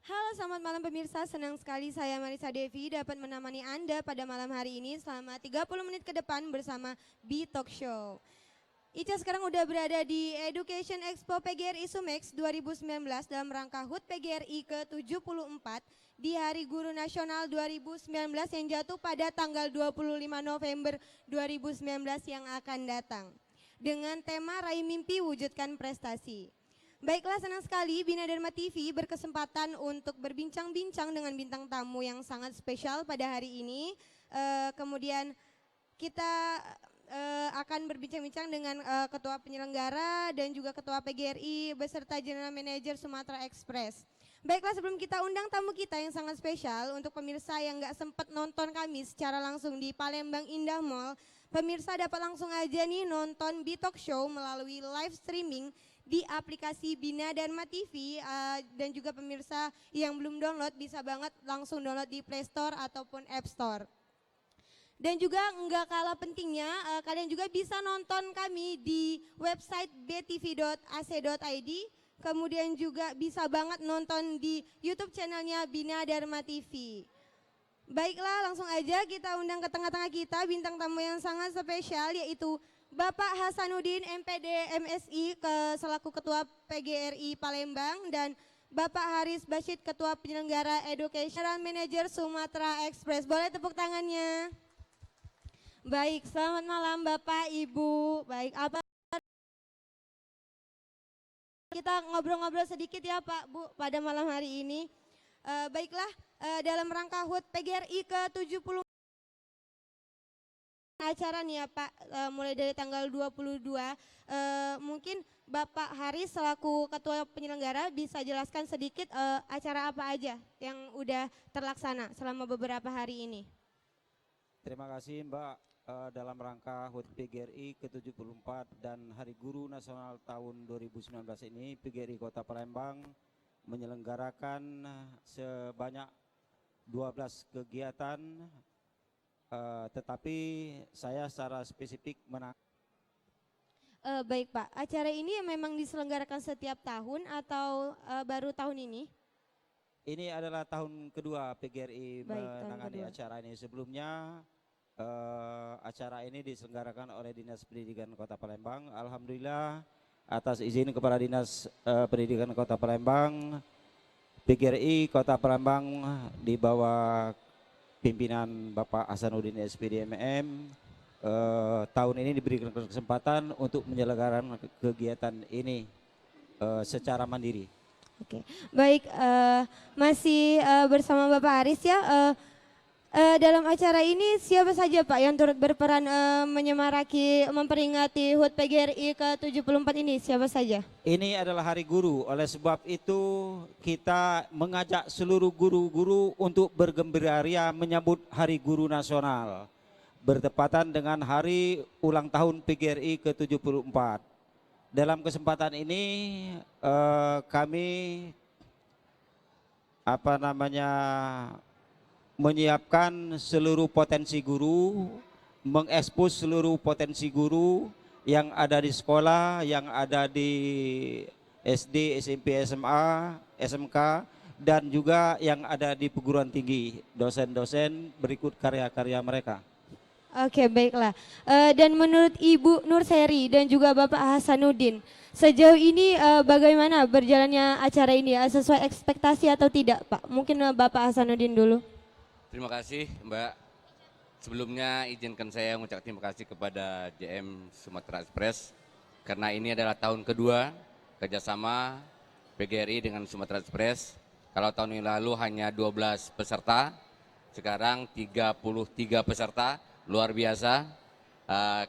Halo, selamat malam pemirsa. Senang sekali saya Marisa Devi dapat menemani Anda pada malam hari ini selama 30 menit ke depan bersama B Talk Show. Ica sekarang udah berada di Education Expo PGRI Sumex 2019 dalam rangka HUT PGRI ke-74 di Hari Guru Nasional 2019 yang jatuh pada tanggal 25 November 2019 yang akan datang. Dengan tema Raih Mimpi Wujudkan Prestasi. Baiklah, senang sekali Bina Dharma TV berkesempatan untuk berbincang-bincang dengan bintang tamu yang sangat spesial pada hari ini. Kemudian kita akan berbincang-bincang dengan Ketua Penyelenggara dan juga Ketua PGRI beserta General Manager Sumatera Express. Baiklah, sebelum kita undang tamu kita yang sangat spesial, untuk pemirsa yang gak sempat nonton kami secara langsung di Palembang Indah Mall, pemirsa dapat langsung aja nih nonton B Talk Show melalui live streaming di aplikasi Bina Dharma TV, dan juga pemirsa yang belum download bisa banget langsung download di Play Store ataupun App Store. Dan juga enggak kalah pentingnya, kalian juga bisa nonton kami di website btv.ac.id, kemudian juga bisa banget nonton di YouTube channelnya Bina Dharma TV. Baiklah, langsung aja kita undang ke tengah-tengah kita bintang tamu yang sangat spesial, yaitu Bapak Hasanuddin MPD MSI selaku Ketua PGRI Palembang, dan Bapak Haris Basyid Ketua Penyelenggara Education Manager Sumatera Express. Boleh tepuk tangannya? Baik, selamat malam Bapak Ibu. Baik, apa kita ngobrol-ngobrol sedikit ya Pak Bu pada malam hari ini. Baiklah, dalam rangka HUT PGRI ke-70 acara nih ya Pak, mulai dari tanggal 22, mungkin Bapak Haris selaku Ketua Penyelenggara bisa jelaskan sedikit acara apa aja yang udah terlaksana selama beberapa hari ini. Terima kasih Mbak. Dalam rangka HUT PGRI ke-74 dan Hari Guru Nasional tahun 2019 ini, PGRI Kota Palembang menyelenggarakan sebanyak 12 kegiatan. Tetapi saya secara spesifik Baik Pak, acara ini memang diselenggarakan setiap tahun atau baru tahun ini? Ini adalah tahun kedua PGRI menangani acara ini. Sebelumnya acara ini diselenggarakan oleh Dinas Pendidikan Kota Palembang. Alhamdulillah atas izin Kepala Dinas Pendidikan Kota Palembang, PGRI Kota Palembang di bawah pimpinan Bapak Hasanuddin SPD MM tahun ini diberikan kesempatan untuk menyelenggarakan kegiatan ini secara mandiri. Oke, baik, masih bersama Bapak Aris ya. Dalam acara ini siapa saja Pak yang turut berperan memperingati HUT PGRI ke-74 ini, siapa saja? Ini adalah Hari Guru, oleh sebab itu kita mengajak seluruh guru-guru untuk bergembira menyambut Hari Guru Nasional bertepatan dengan hari ulang tahun PGRI ke-74. Dalam kesempatan ini kami menyiapkan seluruh potensi guru, mengekspos seluruh potensi guru yang ada di sekolah, yang ada di SD, SMP, SMA, SMK, dan juga yang ada di perguruan tinggi, dosen-dosen berikut karya-karya mereka. Oke, baiklah. Dan menurut Ibu Nurseri dan juga Bapak Hasanuddin, sejauh ini bagaimana berjalannya acara ini? Sesuai ekspektasi atau tidak, Pak? Mungkin Bapak Hasanuddin dulu. Terima kasih Mbak. Sebelumnya izinkan saya mengucapkan terima kasih kepada JM Sumatera Express karena ini adalah tahun kedua kerjasama PGRI dengan Sumatera Express. Kalau tahun yang lalu hanya 12 peserta, sekarang 33 peserta, luar biasa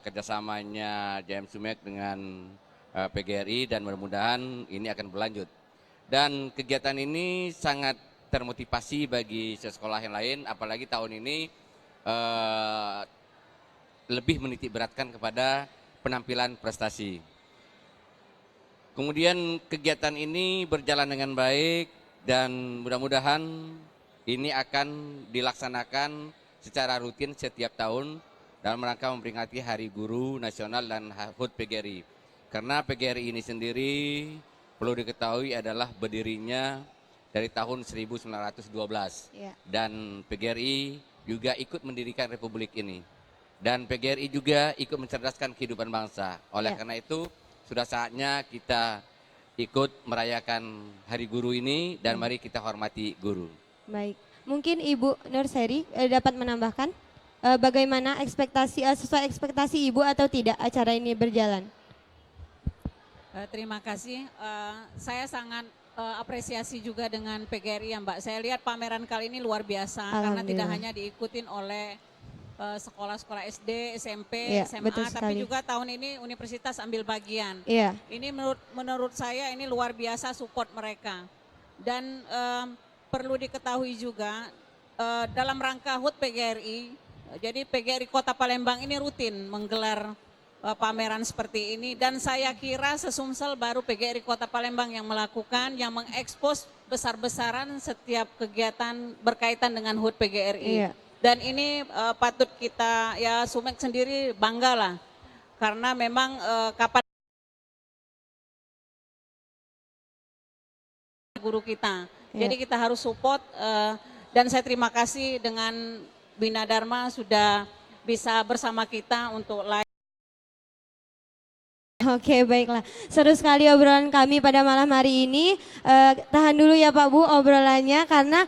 kerjasamanya JM Sumek dengan PGRI dan mudah-mudahan ini akan berlanjut. Dan kegiatan ini sangat termotivasi bagi sekolah yang lain, apalagi tahun ini lebih menitik beratkan kepada penampilan prestasi. Kemudian kegiatan ini berjalan dengan baik dan mudah-mudahan ini akan dilaksanakan secara rutin setiap tahun dalam rangka memperingati Hari Guru Nasional dan HUT PGRI. Karena PGRI ini sendiri perlu diketahui adalah berdirinya dari tahun 1912 Ya. dan PGRI juga ikut mendirikan Republik ini dan PGRI juga ikut mencerdaskan kehidupan bangsa. Oleh karena itu sudah saatnya kita ikut merayakan Hari Guru ini dan mari kita hormati guru. Baik, mungkin Ibu Nurseri dapat menambahkan bagaimana sesuai ekspektasi Ibu atau tidak acara ini berjalan? Terima kasih, saya sangat apresiasi juga dengan PGRI ya Mbak. Saya lihat pameran kali ini luar biasa karena tidak hanya diikutin oleh sekolah-sekolah SD, SMP, Ya, SMA, betul tapi sekali. juga tahun ini universitas ambil bagian. Iya. Ini menurut saya ini luar biasa support mereka. Dan perlu diketahui juga dalam rangka HUT PGRI, jadi PGRI Kota Palembang ini rutin menggelar pameran seperti ini dan saya kira sesumsel baru PGRI Kota Palembang yang melakukan, yang mengekspos besar-besaran setiap kegiatan berkaitan dengan HUT PGRI. Iya. Dan ini patut kita, ya Sumek sendiri bangga lah, karena memang kapan guru kita. Iya. Jadi kita harus support dan saya terima kasih dengan Bina Dharma sudah bisa bersama kita untuk live. Oke, baiklah. Seru sekali obrolan kami pada malam hari ini. Tahan dulu ya Pak Bu obrolannya karena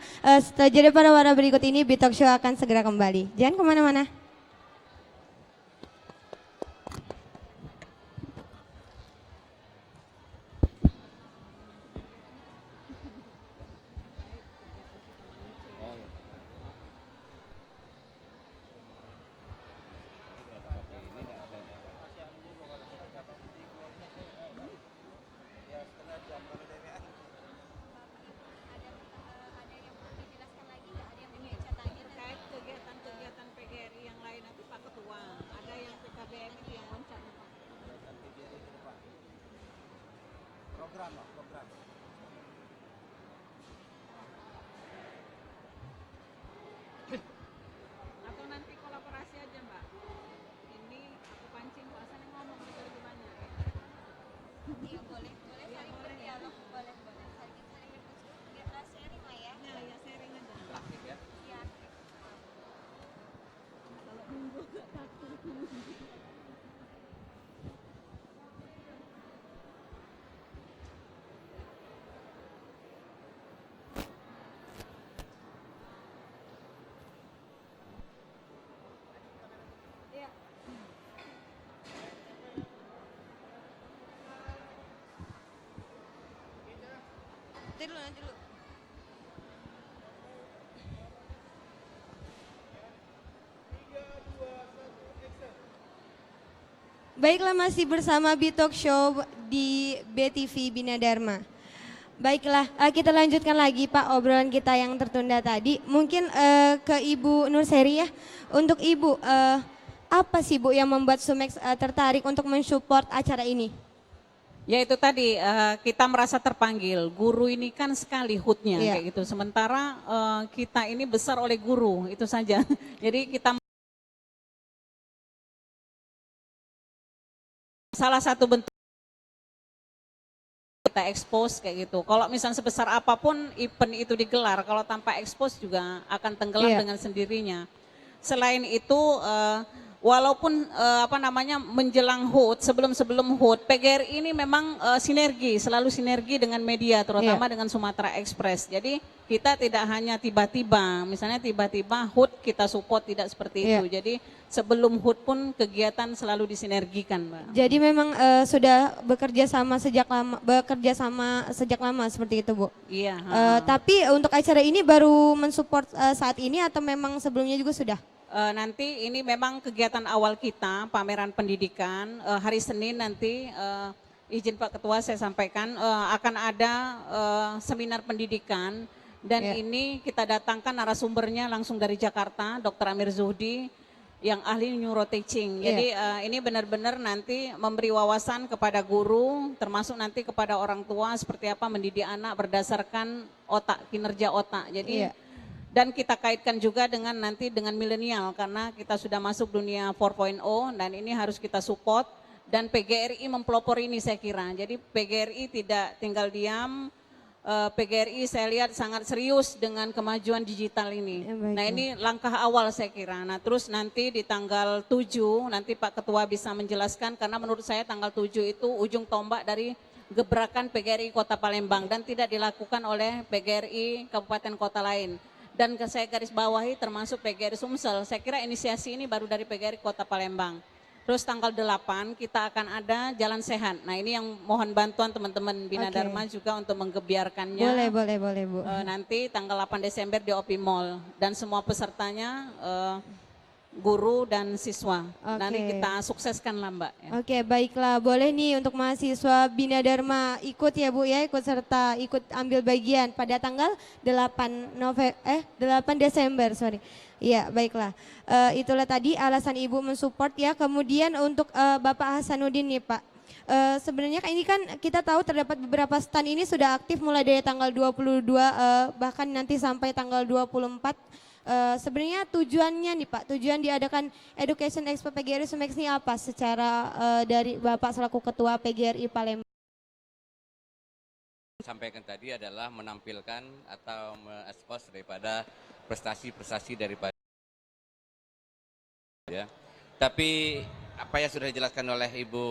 jadi pada warna berikut ini Bitalk Show akan segera kembali. Jangan kemana-mana. Terkait kegiatan-kegiatan PGRI yang lain nanti Pak Ketua, ada yang PKBM itu yang loncat. Program. Atau nanti kolaborasi aja Mbak. Ini aku pancing Pak Hasan yang ngomong kita lebih banyak. Iya boleh saling berdialog, boleh saling berdiskusi, kita sharing lah ya. Ya sharing aja. Praktik ya. Iya. Kalau minggu Nanti dulu, nanti dulu. Baiklah, masih bersama B-Talk Show di BTV Bina Dharma. Baiklah, kita lanjutkan lagi Pak obrolan kita yang tertunda tadi. Mungkin ke Ibu Nurseri ya. Untuk Ibu, apa sih Bu yang membuat Sumex tertarik untuk mensupport acara ini? Ya itu tadi kita merasa terpanggil. Guru ini kan sekali HUT-nya Iya. kayak gitu. Sementara kita ini besar oleh guru, itu saja. Jadi kita salah satu bentuk kita expose kayak gitu. Kalau misalnya sebesar apapun event itu digelar, kalau tanpa expose juga akan tenggelam Iya. dengan sendirinya. Selain itu, walaupun menjelang HUT, sebelum HUT, PGRI ini memang sinergi, selalu sinergi dengan media, terutama dengan Sumatera Express. Jadi kita tidak hanya tiba-tiba, misalnya tiba-tiba HUT kita support, tidak seperti itu. Jadi sebelum HUT pun kegiatan selalu disinergikan, Mbak. Jadi memang sudah bekerja sama sejak lama seperti itu Bu. Iya. Tapi untuk acara ini baru mensupport saat ini atau memang sebelumnya juga sudah? Nanti ini memang kegiatan awal kita, pameran pendidikan, hari Senin nanti izin Pak Ketua saya sampaikan akan ada seminar pendidikan dan ini kita datangkan narasumbernya langsung dari Jakarta, Dr. Amir Zuhdi yang ahli neuroteaching. Jadi ini benar-benar nanti memberi wawasan kepada guru, termasuk nanti kepada orang tua seperti apa mendidik anak berdasarkan otak, kinerja otak. Jadi dan kita kaitkan juga dengan nanti dengan milenial karena kita sudah masuk dunia 4.0 dan ini harus kita support dan PGRI mempelopor ini saya kira. Jadi PGRI tidak tinggal diam. PGRI saya lihat sangat serius dengan kemajuan digital ini. Nah ini langkah awal saya kira. Nah terus nanti di tanggal 7 nanti Pak Ketua bisa menjelaskan karena menurut saya tanggal 7 itu ujung tombak dari gebrakan PGRI Kota Palembang dan tidak dilakukan oleh PGRI Kabupaten Kota lain. Dan saya garis bawahi termasuk PGRI Sumsel. Saya kira inisiasi ini baru dari PGRI Kota Palembang. Terus tanggal 8 kita akan ada jalan sehat. Nah ini yang mohon bantuan teman-teman Bina Dharma juga untuk menggebiarkannya. Boleh Bu. Nanti tanggal 8 Desember di OP Mall. Dan semua pesertanya guru dan siswa. Nanti kita sukseskan lah Mbak. Ya. Oke, baiklah. Boleh nih untuk mahasiswa Bina Dharma ikut ya Bu ya, ikut ambil bagian pada tanggal 8 Desember, sorry. Iya, baiklah. Itulah tadi alasan Ibu mensupport ya. Kemudian untuk Bapak Hasanuddin nih Pak. Sebenarnya ini kan kita tahu terdapat beberapa stand ini sudah aktif mulai dari tanggal 22 bahkan nanti sampai tanggal 24. Sebenarnya tujuannya nih Pak, tujuan diadakan Education Expo PGRI Sumex ini apa secara dari Bapak selaku Ketua PGRI Palembang? Sampaikan tadi adalah menampilkan atau mengekspos daripada prestasi-prestasi daripada ya. Tapi apa yang sudah dijelaskan oleh Ibu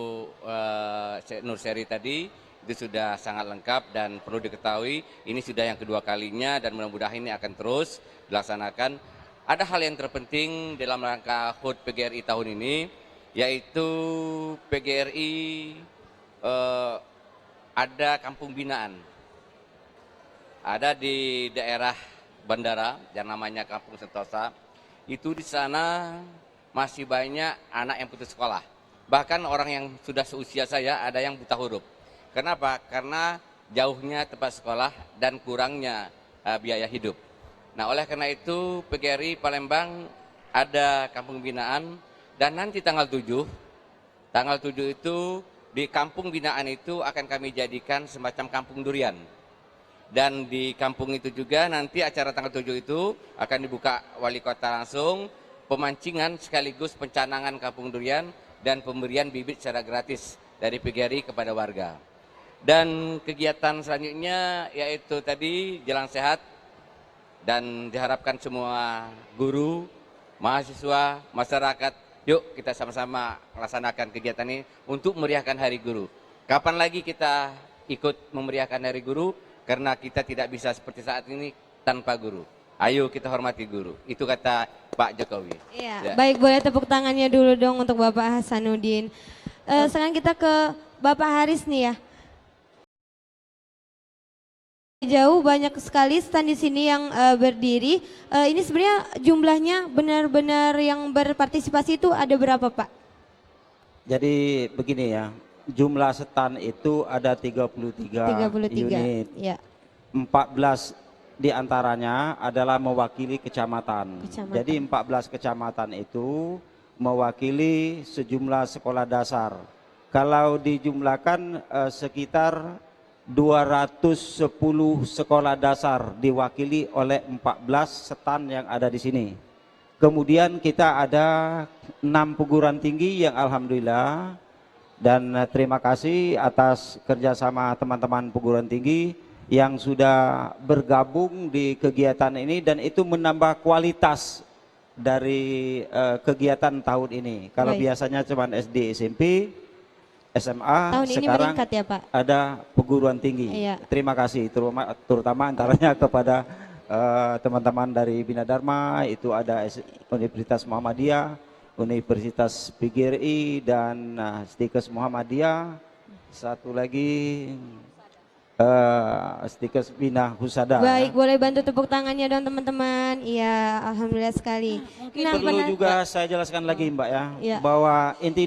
Nurseri tadi itu sudah sangat lengkap dan perlu diketahui ini sudah yang kedua kalinya dan mudah-mudahan ini akan terus dilaksanakan. Ada hal yang terpenting dalam rangka HUT PGRI tahun ini yaitu PGRI ada kampung binaan. Ada di daerah bandara yang namanya Kampung Sentosa. Itu di sana masih banyak anak yang putus sekolah. Bahkan orang yang sudah seusia saya ada yang buta huruf. Kenapa? Karena jauhnya tempat sekolah dan kurangnya biaya hidup. Nah, oleh karena itu PGRI Palembang ada kampung binaan dan nanti tanggal 7 itu di kampung binaan itu akan kami jadikan semacam kampung durian. Dan di kampung itu juga nanti acara tanggal 7 itu akan dibuka wali kota langsung, pemancingan sekaligus pencanangan kampung durian dan pemberian bibit secara gratis dari PGRI kepada warga. Dan kegiatan selanjutnya yaitu tadi jalan sehat dan diharapkan semua guru, mahasiswa, masyarakat Yuk kita sama-sama melaksanakan kegiatan ini untuk meriahkan Hari Guru. Kapan lagi kita ikut memeriahkan Hari Guru? Karena kita tidak bisa seperti saat ini tanpa guru. Ayo kita hormati guru. Itu kata Pak Jokowi. Iya, Ya. baik, boleh tepuk tangannya dulu dong untuk Bapak Hasanuddin. Sekarang kita ke Bapak Haris nih ya. Jauh banyak sekali stand di sini yang berdiri. Ini sebenarnya jumlahnya benar-benar yang berpartisipasi itu ada berapa, Pak? Jadi begini ya, jumlah stand itu ada 33 unit. Ya. 14 diantaranya adalah mewakili kecamatan. Kecamatan. Jadi 14 kecamatan itu mewakili sejumlah sekolah dasar. Kalau dijumlahkan sekitar 210 sekolah dasar diwakili oleh 14 stand yang ada di sini. Kemudian kita ada 6 perguruan tinggi yang alhamdulillah, dan terima kasih atas kerjasama teman-teman perguruan tinggi yang sudah bergabung di kegiatan ini, dan itu menambah kualitas dari kegiatan tahun ini. Kalau Baik. biasanya cuma SD, SMP, SMA, Tahun ini sekarang meningkat ya, Pak? ada perguruan tinggi. Iya. Terima kasih terutama antaranya kepada teman-teman dari Bina Dharma, itu ada Universitas Muhammadiyah, Universitas PGRI, dan Stikes Muhammadiyah. Satu lagi Stikes Bina Husada. Baik, boleh bantu tepuk tangannya dong teman-teman. Iya, alhamdulillah sekali. Nah, Perlu juga saya jelaskan lagi Mbak ya, Iya. bahwa inti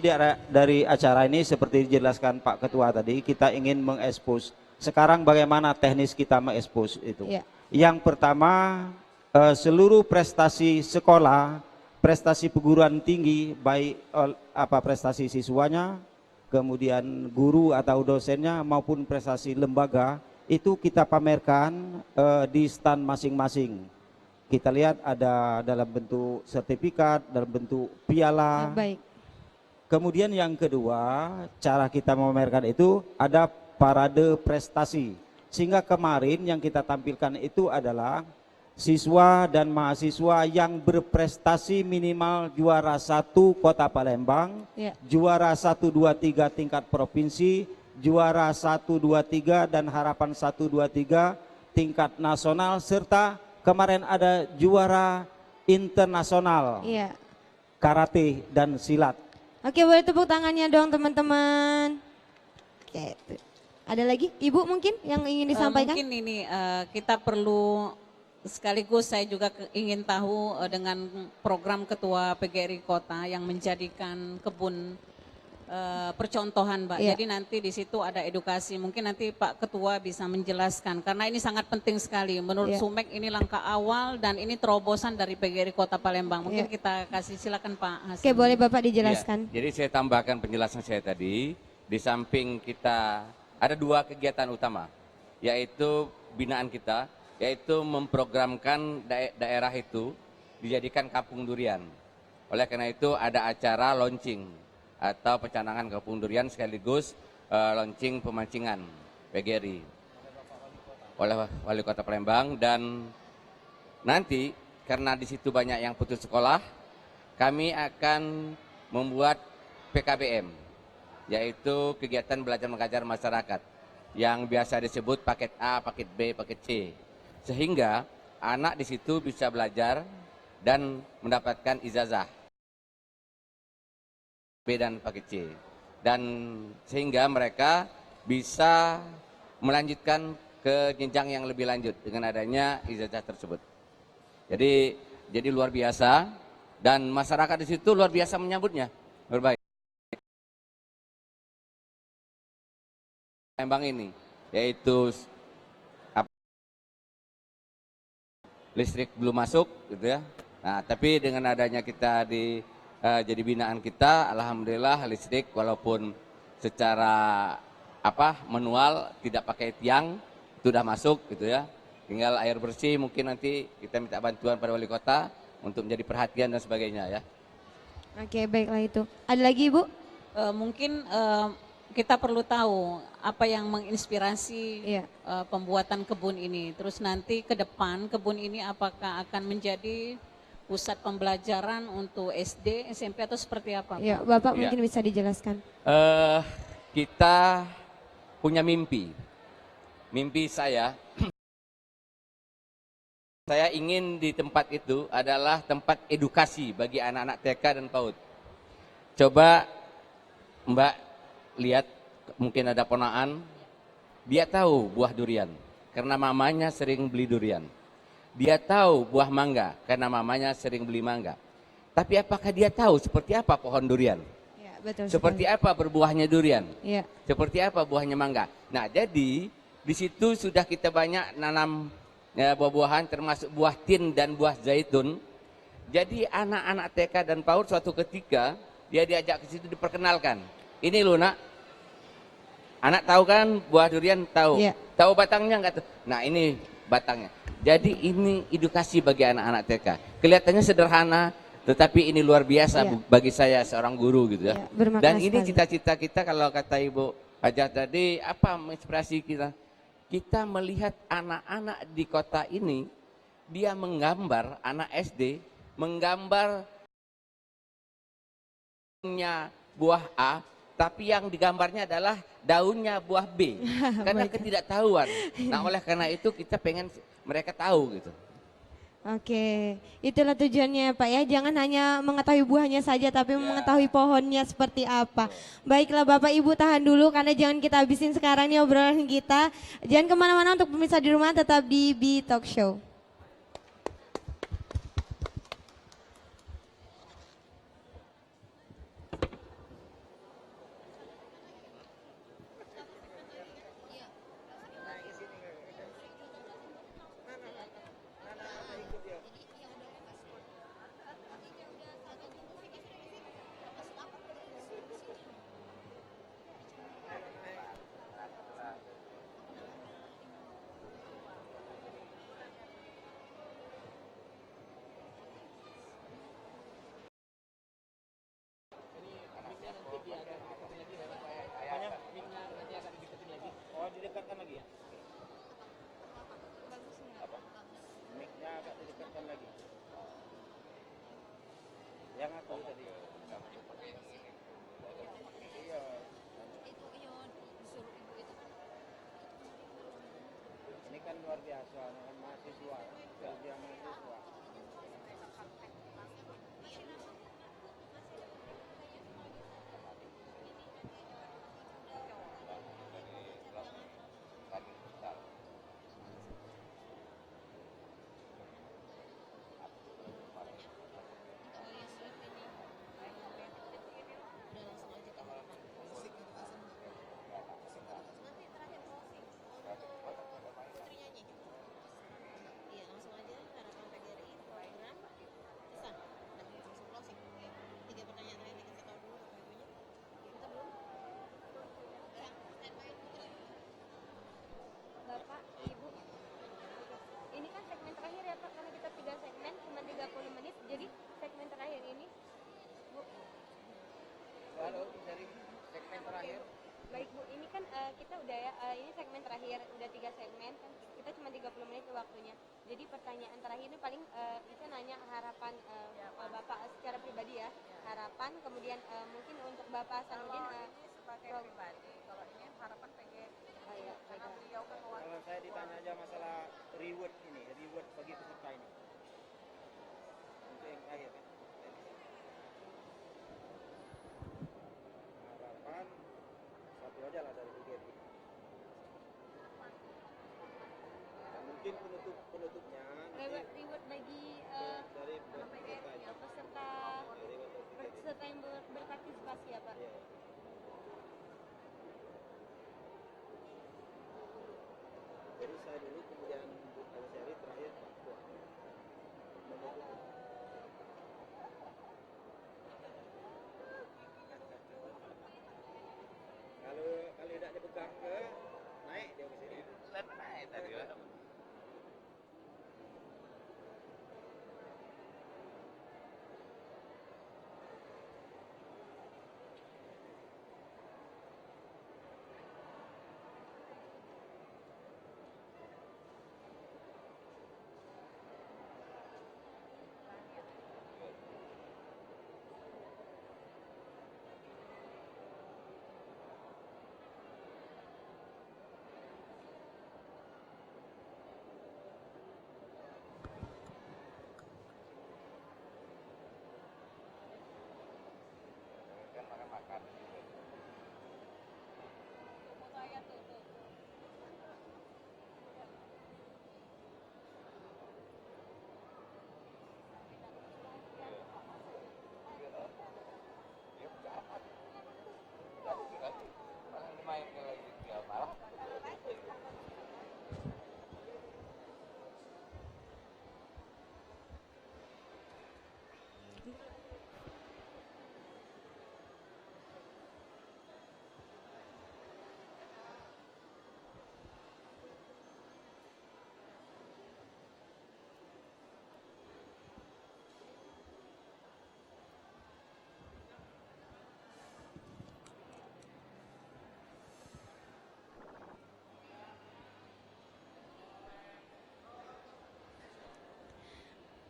dari acara ini seperti dijelaskan Pak Ketua tadi, kita ingin mengekspos. Sekarang bagaimana teknis kita mengekspos itu. Iya. Yang pertama, seluruh prestasi sekolah, prestasi perguruan tinggi, baik prestasi siswanya, kemudian guru atau dosennya, maupun prestasi lembaga, itu kita pamerkan di stand masing-masing. Kita lihat ada dalam bentuk sertifikat, dalam bentuk piala. Baik. Kemudian yang kedua, cara kita memamerkan itu ada parade prestasi. Sehingga kemarin yang kita tampilkan itu adalah siswa dan mahasiswa yang berprestasi minimal juara 1 Kota Palembang, Ya. juara 1, 2, 3 tingkat provinsi, juara 1, 2, 3 dan harapan 1, 2, 3 tingkat nasional, serta kemarin ada juara internasional Iya. karate dan silat. Oke, boleh tepuk tangannya dong teman-teman. Oke. Ada lagi Ibu mungkin yang ingin disampaikan? Mungkin ini kita perlu sekaligus saya juga ingin tahu dengan program Ketua PGRI Kota yang menjadikan kebun percontohan, Mbak. Iya. Jadi nanti di situ ada edukasi. Mungkin nanti Pak Ketua bisa menjelaskan karena ini sangat penting sekali. Menurut Iya. Sumek ini langkah awal dan ini terobosan dari PGRI Kota Palembang. Mungkin Iya. kita kasih silakan Pak Hasan. Oke, boleh Bapak dijelaskan. Ya, jadi saya tambahkan penjelasan saya tadi, di samping kita ada 2 kegiatan utama, yaitu binaan kita, yaitu memprogramkan daerah itu dijadikan kampung durian. Oleh karena itu ada acara launching atau pencanangan kampung durian sekaligus launching pemancingan PGRI oleh Wali Kota Palembang. Dan nanti karena di situ banyak yang putus sekolah, kami akan membuat PKBM, yaitu kegiatan belajar mengajar masyarakat yang biasa disebut paket A, paket B, paket C. Sehingga anak di situ bisa belajar dan mendapatkan ijazah B dan paket C. Dan sehingga mereka bisa melanjutkan ke jenjang yang lebih lanjut dengan adanya ijazah tersebut. Jadi luar biasa, dan masyarakat di situ luar biasa menyambutnya. Berbaik. Palembang ini, yaitu listrik belum masuk, gitu ya. Nah, tapi dengan adanya kita jadi binaan kita, alhamdulillah listrik walaupun secara manual tidak pakai tiang itu sudah masuk, gitu ya. Tinggal air bersih, mungkin nanti kita minta bantuan pada wali kota untuk menjadi perhatian dan sebagainya ya. Oke, baiklah itu. Ada lagi Ibu? Mungkin kita perlu tahu apa yang menginspirasi Iya. pembuatan kebun ini. Terus nanti ke depan kebun ini apakah akan menjadi pusat pembelajaran untuk SD, SMP atau seperti apa? Ya, Bapak Ya. mungkin bisa dijelaskan. Kita punya mimpi. Mimpi saya ingin di tempat itu adalah tempat edukasi bagi anak-anak TK dan PAUD. Coba Mbak lihat, mungkin ada ponaan, dia tahu buah durian karena mamanya sering beli durian. Dia tahu buah mangga karena mamanya sering beli mangga. Tapi apakah dia tahu seperti apa pohon durian? Ya, betul Seperti sekali. apa berbuahnya durian? Ya, Seperti apa buahnya mangga? Nah, jadi di situ sudah kita banyak nanam buah-buahan termasuk buah tin dan buah zaitun. Jadi anak-anak TK dan PAUD suatu ketika dia diajak ke situ diperkenalkan. Ini loh nak, anak tahu kan buah durian tahu. Iya. Tahu batangnya enggak tuh? Nah ini batangnya. Jadi ini edukasi bagi anak-anak TK. Kelihatannya sederhana, tetapi ini luar biasa Iya. bagi saya seorang guru gitu ya. Iya, bermakna Dan ini sekali. cita-cita kita kalau kata Ibu Hajah tadi, apa menginspirasi kita? Kita melihat anak-anak di kota ini, dia menggambar anak SD, menggambar buah A, tapi yang digambarnya adalah daunnya buah B, karena ketidaktahuan. Nah, oleh karena itu kita pengen mereka tahu gitu. Oke, itulah tujuannya Pak ya. Jangan hanya mengetahui buahnya saja, tapi mengetahui pohonnya seperti apa. Baiklah Bapak Ibu tahan dulu karena jangan kita habisin sekarang nih obrolan kita. Jangan kemana-mana untuk pemirsa di rumah, tetap di B Talk Show. Oh, didekatkan lagi ya? Apa? Mic-nya agak didekatkan lagi. Yang aku tadi. Iya. Ini kan luar biasa, anak mahasiswa, kerja mahasiswa. Bapak, Ibu, ini kan segmen terakhir ya Pak, karena kita 3 segmen, cuma 30 menit, jadi segmen terakhir ini, Bu. Halo, dari segmen terakhir. Baik Bu, ini kan kita udah ya, ini segmen terakhir, udah 3 segmen, kan kita cuma 30 menit waktunya. Jadi pertanyaan terakhir ini paling bisa nanya harapan Bapak secara pribadi ya, harapan, kemudian mungkin untuk Bapak Sanudin. Sebagai pribadi, kalau ini harapan PGRI. Ya, Karena beliau kan Kalau saya ditanya aja masalah reward ini, reward bagi peserta ini. Untuk yang terakhir kan. Harapan satu aja lah dari BGRI. Dan mungkin penutupnya nanti reward bagi dari peserta ini. peserta Reward dari BGRI. peserta yang berpartisipasi ya Pak. Iya. Jadi saya dulu, kemudian Bu Sari, terakhir Pak Tua. Menutup. Kalau tidak dipegang ke naik dia ke sini. Naik tadi lah.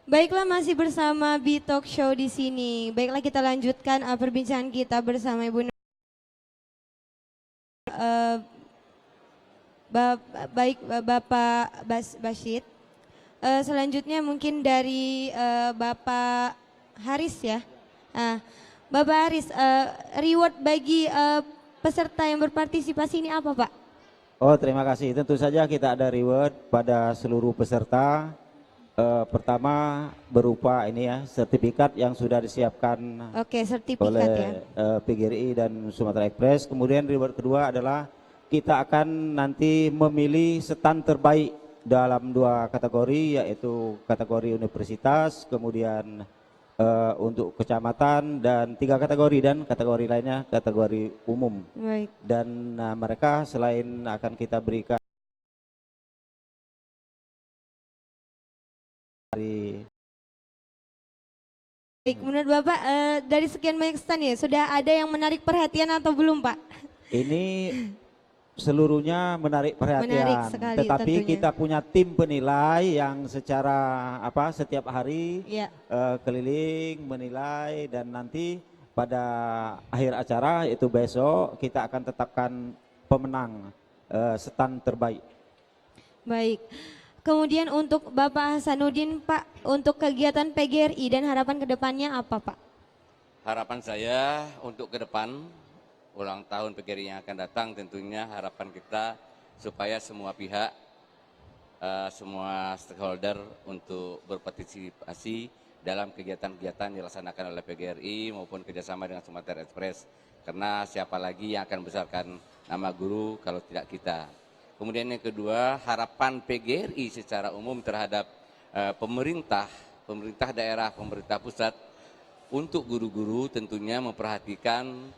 Baiklah, masih bersama B Talk Show di sini. Baiklah, kita lanjutkan perbincangan kita bersama Ibu eh, Bapak Basyid. Selanjutnya mungkin dari Bapak Haris ya. Nah, Bapak Haris, reward bagi peserta yang berpartisipasi ini apa Pak? Oh, terima kasih. Tentu saja kita ada reward pada seluruh peserta. Pertama berupa ini ya, sertifikat yang sudah disiapkan Oke, sertifikat oleh ya. PGRI dan Sumatera Express. Kemudian reward kedua adalah kita akan nanti memilih stand terbaik dalam 2 kategori, yaitu kategori universitas, kemudian untuk kecamatan, dan 3 kategori, dan kategori lainnya kategori umum. Baik. Dan mereka selain akan kita berikan Baik, menurut Bapak dari sekian banyak stand ya, sudah ada yang menarik perhatian atau belum Pak? ini seluruhnya menarik perhatian, Menarik sekali tetapi tentunya. kita punya tim penilai yang secara setiap hari Ya. keliling menilai, dan nanti pada akhir acara itu besok kita akan tetapkan pemenang stand terbaik. Baik. Kemudian untuk Bapak Hasanuddin Pak, untuk kegiatan PGRI dan harapan kedepannya apa Pak? Harapan saya untuk ke depan ulang tahun PGRI yang akan datang, tentunya harapan kita supaya semua pihak, semua stakeholder untuk berpartisipasi dalam kegiatan-kegiatan yang dilaksanakan oleh PGRI maupun kerjasama dengan Sumatera Express. Karena siapa lagi yang akan membesarkan nama guru kalau tidak kita. Kemudian yang kedua, harapan PGRI secara umum terhadap pemerintah daerah, pemerintah pusat untuk guru-guru tentunya memperhatikan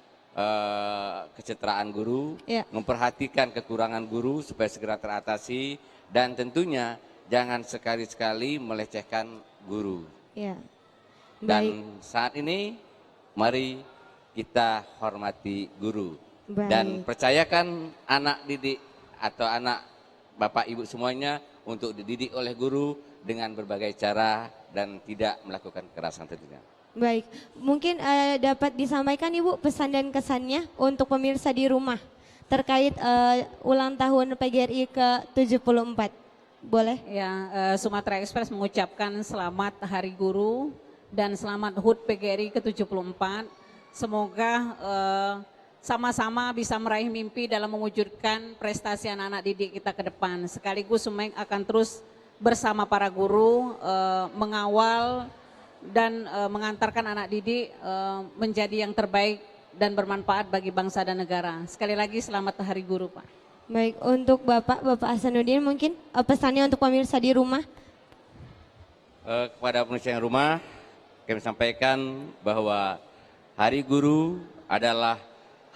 kesejahteraan guru, Ya. memperhatikan kekurangan guru supaya segera teratasi, dan tentunya jangan sekali-sekali melecehkan guru. Ya. Baik. Dan saat ini mari kita hormati guru Baik. dan percayakan anak didik atau anak bapak ibu semuanya untuk dididik oleh guru dengan berbagai cara dan tidak melakukan kekerasan tentunya. Baik, mungkin dapat disampaikan Ibu pesan dan kesannya untuk pemirsa di rumah terkait ulang tahun PGRI ke-74. Boleh? Ya, Sumatera Express mengucapkan selamat Hari Guru dan selamat HUT PGRI ke-74. Semoga sama-sama bisa meraih mimpi dalam mewujudkan prestasi anak-anak didik kita ke depan. Sekaligus Sumek akan terus bersama para guru mengawal dan mengantarkan anak didik menjadi yang terbaik dan bermanfaat bagi bangsa dan negara. Sekali lagi selamat Hari Guru, Pak. Baik, untuk Bapak Hasanuddin mungkin pesannya untuk pemirsa di rumah. Kepada pemirsa yang rumah, kami sampaikan bahwa Hari Guru adalah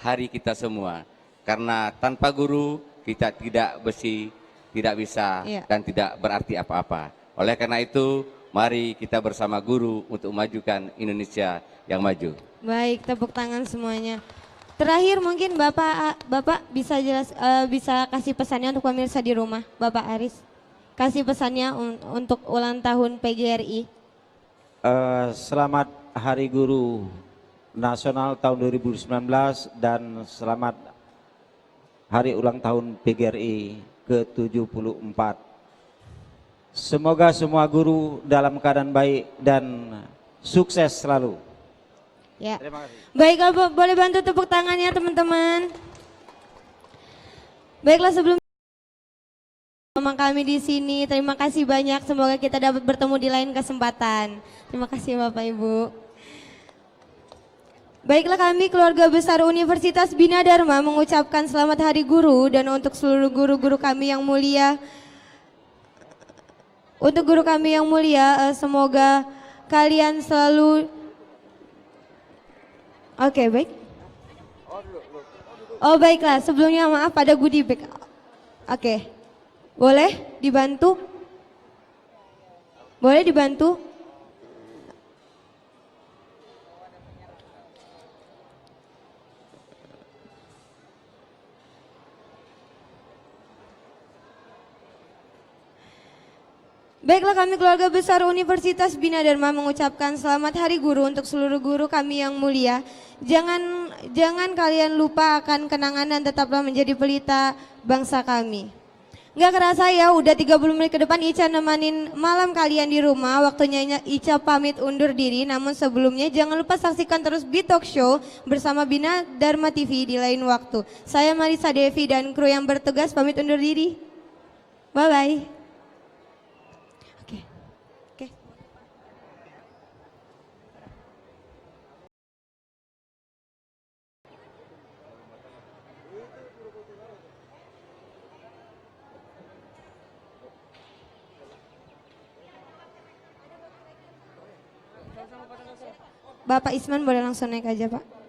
hari kita semua. Karena tanpa guru kita tidak bisa Iya. dan tidak berarti apa-apa. Oleh karena itu, mari kita bersama guru untuk memajukan Indonesia yang maju. Baik, tepuk tangan semuanya. Terakhir mungkin Bapak bisa bisa kasih pesannya untuk pemirsa di rumah, Bapak Aris. Kasih pesannya untuk ulang tahun PGRI. Selamat Hari Guru Nasional tahun 2019 dan selamat Hari ulang tahun PGRI ke-74. Semoga semua guru dalam keadaan baik dan sukses selalu. Ya. Terima kasih. Baiklah, boleh bantu tepuk tangannya teman-teman. Baiklah, sebelum sama kami di sini, terima kasih banyak. Semoga kita dapat bertemu di lain kesempatan. Terima kasih Bapak Ibu. Baiklah, kami keluarga besar Universitas Bina Dharma mengucapkan selamat Hari Guru, dan untuk seluruh guru-guru kami yang mulia, semoga kalian selalu baik. Oh baiklah, sebelumnya maaf ada goodie bag. Oke. Boleh dibantu? Boleh dibantu? Baiklah, kami keluarga besar Universitas Bina Dharma mengucapkan selamat Hari Guru untuk seluruh guru kami yang mulia. Jangan kalian lupa akan kenangan dan tetaplah menjadi pelita bangsa kami. Nggak kerasa ya, udah 30 menit ke depan Ica nemanin malam kalian di rumah. Waktunya Ica pamit undur diri, namun sebelumnya jangan lupa saksikan terus Beat Talk Show bersama Bina Dharma TV di lain waktu. Saya Marisa Devi dan kru yang bertugas pamit undur diri. Bye-bye. Bapak Isman boleh langsung naik aja Pak.